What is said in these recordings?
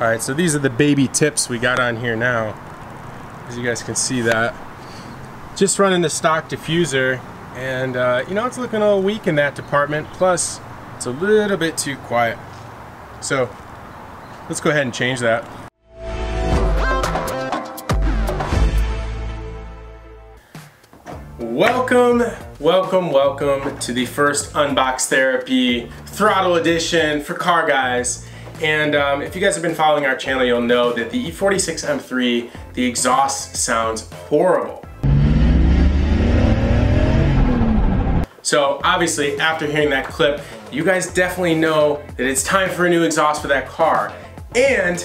Alright, so these are the baby tips we got on here now. As you guys can see that. Just running the stock diffuser, and you know, it's looking a little weak in that department, plus it's a little bit too quiet. So let's go ahead and change that. Welcome to the first Unbox Therapy throttle edition for car guys. And if you guys have been following our channel, you'll know that the E46 M3, the exhaust sounds horrible. So obviously, after hearing that clip, you guys definitely know that it's time for a new exhaust for that car. And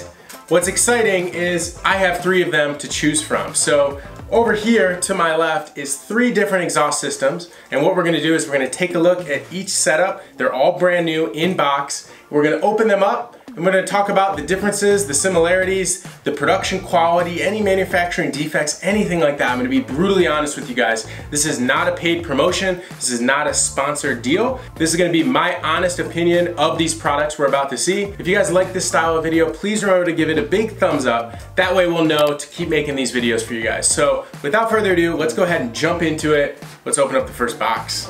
what's exciting is I have 3 of them to choose from. So over here to my left is 3 different exhaust systems, and what we're going to do is we're going to take a look at each setup. They're all brand new in box. We're going to open them up and we're going to talk about the differences, the similarities, the production quality, any manufacturing defects, anything like that. I'm going to be brutally honest with you guys. This is not a paid promotion. This is not a sponsored deal. This is going to be my honest opinion of these products we're about to see. If you guys like this style of video, please remember to give it a big thumbs up. That way we'll know to keep making these videos for you guys. So without further ado, let's go ahead and jump into it. Let's open up the first box.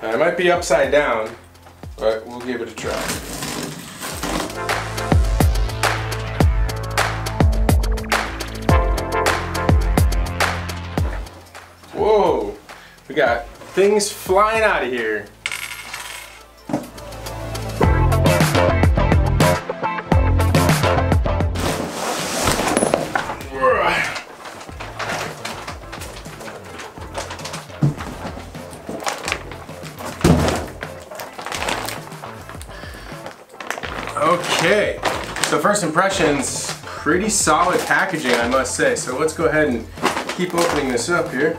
It might be upside down, but we'll give it a try. Whoa, we got things flying out of here. Okay, so first impressions, pretty solid packaging, I must say. So let's go ahead and keep opening this up here.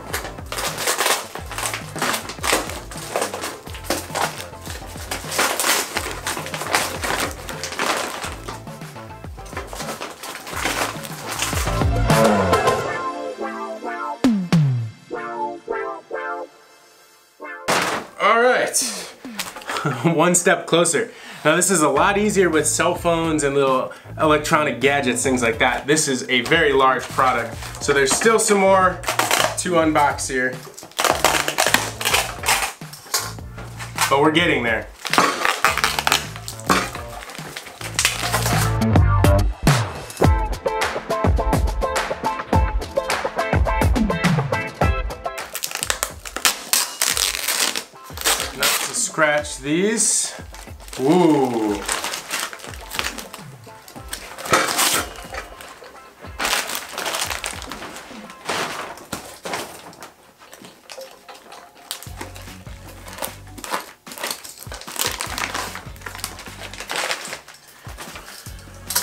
All right, one step closer. Now this is a lot easier with cell phones and little electronic gadgets, things like that. This is a very large product. So there's still some more to unbox here. But we're getting there. Not to scratch these. Ooh.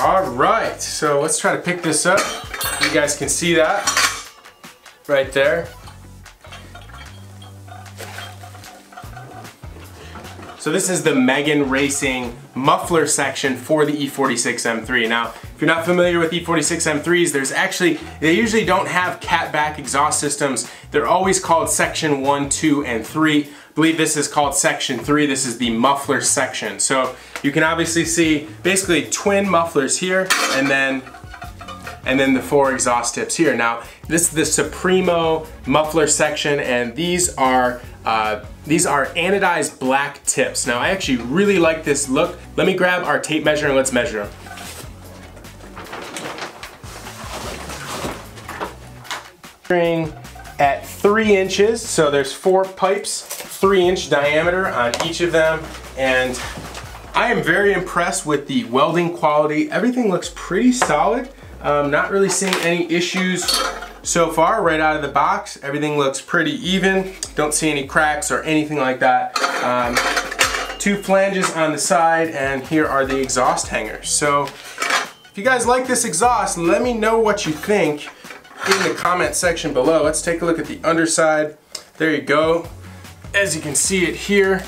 All right, so let's try to pick this up. You guys can see that right there. So this is the Megane Racing muffler section for the E46 M3. Now, if you're not familiar with E46 M3s, they usually don't have catback exhaust systems. They're always called section 1, 2, and 3. I believe this is called section 3. This is the muffler section. So you can obviously see basically twin mufflers here, and then the 4 exhaust tips here. Now, this is the Supremo muffler section, and these are anodized black tips. Now, I actually really like this look. Let me grab our tape measure and let's measure them. Measuring at 3 inches, so there's 4 pipes, 3-inch diameter on each of them, and I am very impressed with the welding quality. Everything looks pretty solid. Not really seeing any issues so far right out of the box. Everything looks pretty even. Don't see any cracks or anything like that. 2 flanges on the side, and here are the exhaust hangers. So if you guys like this exhaust, let me know what you think in the comment section below. Let's take a look at the underside. There you go. As you can see it here.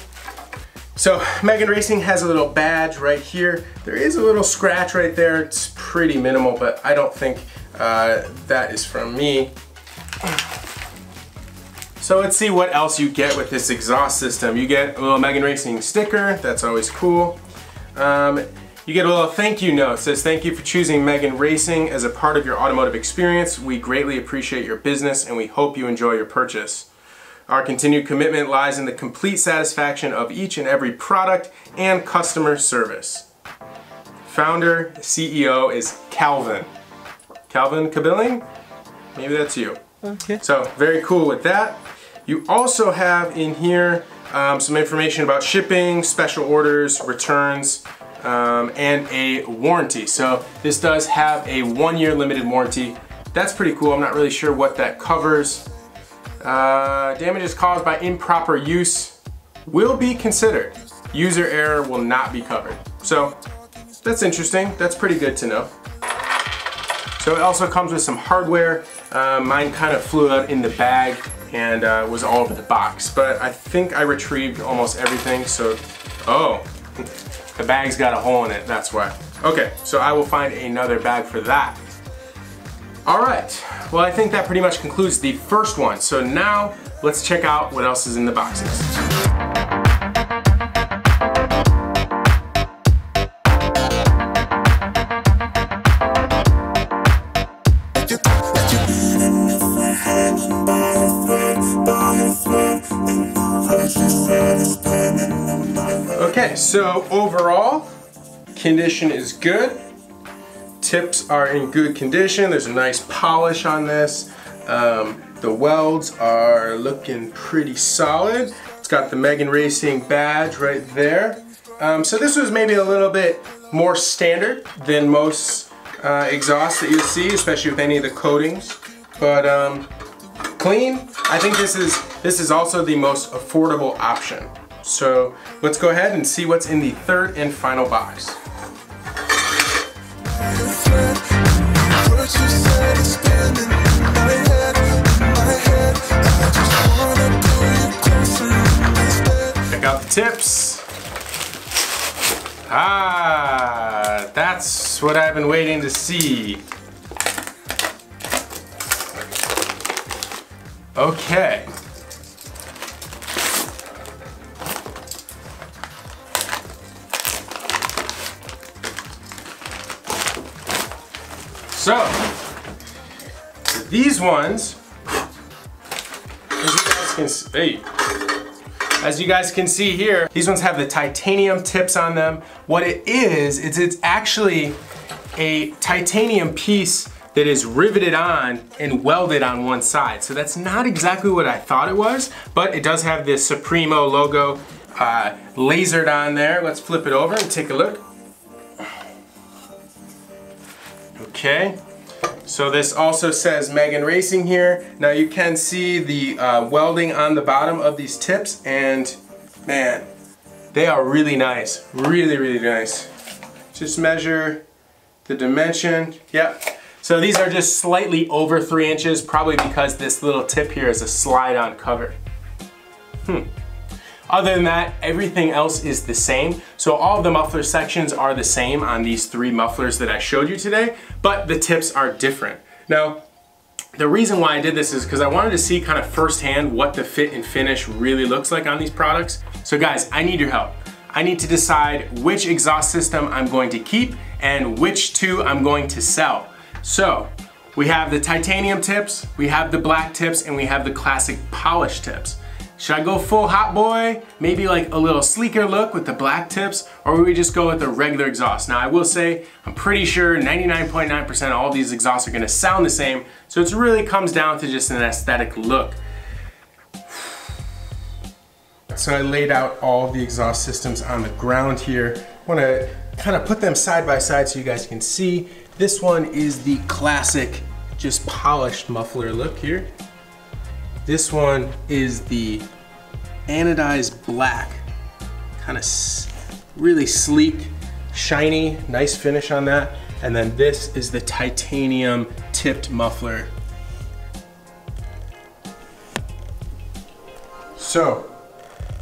So Megane Racing has a little badge right here. There is a little scratch right there. It's pretty minimal, but I don't think That is from me. So let's see what else you get with this exhaust system. You get a little Megane Racing sticker, that's always cool. You get a little thank you note. It says, thank you for choosing Megane Racing as a part of your automotive experience. We greatly appreciate your business and we hope you enjoy your purchase. Our continued commitment lies in the complete satisfaction of each and every product and customer service. Founder, CEO is Calvin. Calvin Kabilling? Maybe that's you. Okay. So very cool with that. You also have in here some information about shipping, special orders, returns, and a warranty. So this does have a 1-year limited warranty. That's pretty cool. I'm not really sure what that covers. Damages caused by improper use will be considered. User error will not be covered. So that's interesting. That's pretty good to know. So it also comes with some hardware. Mine kind of flew out in the bag and was all over the box, but I think I retrieved almost everything. So, oh, the bag's got a hole in it, that's why. Okay, so I will find another bag for that. All right, well, I think that pretty much concludes the first one. So now let's check out what else is in the boxes. Okay, so overall, condition is good. Tips are in good condition. There's a nice polish on this. The welds are looking pretty solid. It's got the Megane Racing badge right there. So this was maybe a little bit more standard than most exhausts that you see, especially with any of the coatings. But clean. I think this is also the most affordable option. So let's go ahead and see what's in the third and final box. Check out the tips. Ah, that's what I've been waiting to see. Okay. So, these ones, as you guys can see here, these ones have the titanium tips on them. What it is, it's actually a titanium piece that is riveted on and welded on one side. So that's not exactly what I thought it was, but it does have this Supremo logo lasered on there. Let's flip it over and take a look. Okay, so this also says Megane Racing here. Now you can see the welding on the bottom of these tips, and man, they are really nice, really, really nice. Just measure the dimension. Yep. So these are just slightly over 3 inches, probably because this little tip here is a slide-on cover. Other than that, everything else is the same. So all of the muffler sections are the same on these 3 mufflers that I showed you today, but the tips are different. Now, the reason why I did this is because I wanted to see kind of firsthand what the fit and finish really looks like on these products. So guys, I need your help. I need to decide which exhaust system I'm going to keep and which 2 I'm going to sell. So, we have the titanium tips, we have the black tips, and we have the classic polish tips. Should I go full hot boy? Maybe like a little sleeker look with the black tips, or would we just go with the regular exhaust? Now I will say, I'm pretty sure 99.9% of all these exhausts are gonna sound the same, so it really comes down to just an aesthetic look. So I laid out all the exhaust systems on the ground here. I wanna kind of put them side by side so you guys can see. This one is the classic, just polished muffler look here. This one is the anodized black, kind of really sleek, shiny, nice finish on that. And then this is the titanium tipped muffler. So,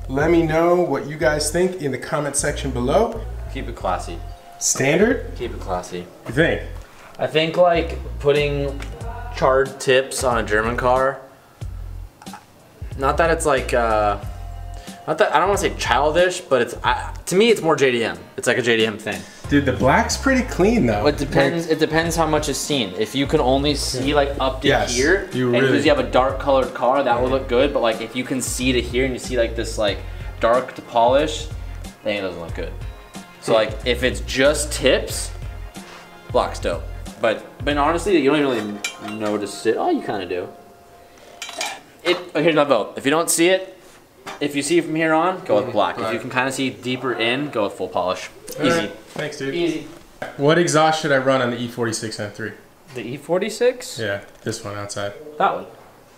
let me know what you guys think in the comment section below. Keep it classy. Standard? Keep it classy. You think? I think like putting charred tips on a German car, not that it's like, not that, I don't want to say childish, but it's, to me it's more JDM. It's like a JDM thing. Dude, the black's pretty clean though. It depends. Like, it depends how much is seen. If you can only see like up to here, and because you have a dark colored car, that would look good. But like if you can see to here and you see like this like dark to polish, then it doesn't look good. So like if it's just tips, black's dope. But honestly, you don't even really notice it. Oh, you kind of do. Here's my vote. If you don't see it, if you see it from here on, go with black. If you can kind of see deeper in, go with full polish. Easy. Right. Thanks, dude. Easy. What exhaust should I run on the E46 M3? The E46? Yeah, this one outside. That one.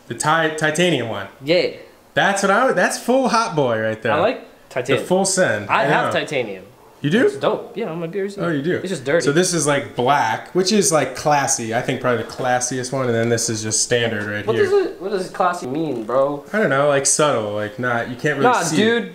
The titanium one. Yeah. That's what that's full hot boy right there. I like titanium. The full send. I have titanium. You do? It's dope. Yeah, I'm a beer. Oh, you do? It's just dirty. So this is like black, which is like classy. I think probably the classiest one, and then this is just standard right here. What does classy mean, bro? I don't know, like subtle, like not, you can't really see dude. it.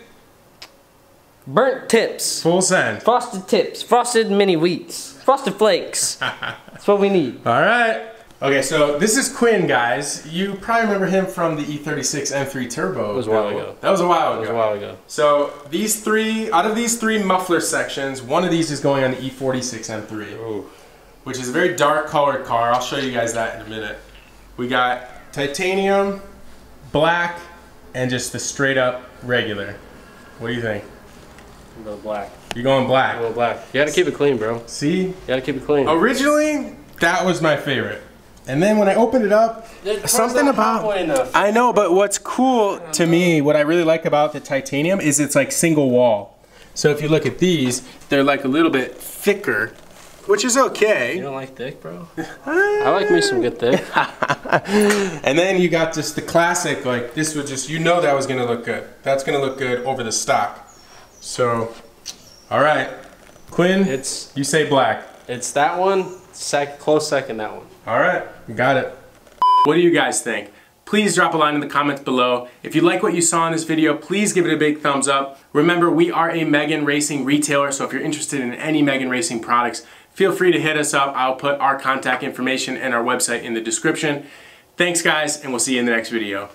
Burnt tips. Full send. Frosted tips. Frosted mini wheats. Frosted flakes. That's what we need. All right. Okay, so this is Quinn, guys. You probably remember him from the E36 M3 Turbo. It was a while ago. That was a while ago. It was a while ago. So these three, out of these three muffler sections, one of these is going on the E46 M3, Ooh. which is a very dark colored car. I'll show you guys that in a minute. We got titanium, black, and just the straight up regular. What do you think? I'm going black. You're going black. I'm going black. You gotta keep it clean, bro. See? You gotta keep it clean. Originally, that was my favorite. And then when I opened it up, something about, I know, but what's cool to me, what I really like about the titanium is it's like single wall. So if you look at these, they're like a little bit thicker, which is okay. You don't like thick, bro? I like me some good thick. And then you got just the classic, like this would just, you know that was gonna look good. That's gonna look good over the stock. So, all right, Quinn, you say black. It's that one, close second that one. All right, got it. What do you guys think? Please drop a line in the comments below. If you like what you saw in this video, please give it a big thumbs up. Remember, we are a Megane Racing retailer, so if you're interested in any Megane Racing products, feel free to hit us up. I'll put our contact information and our website in the description. Thanks, guys, and we'll see you in the next video.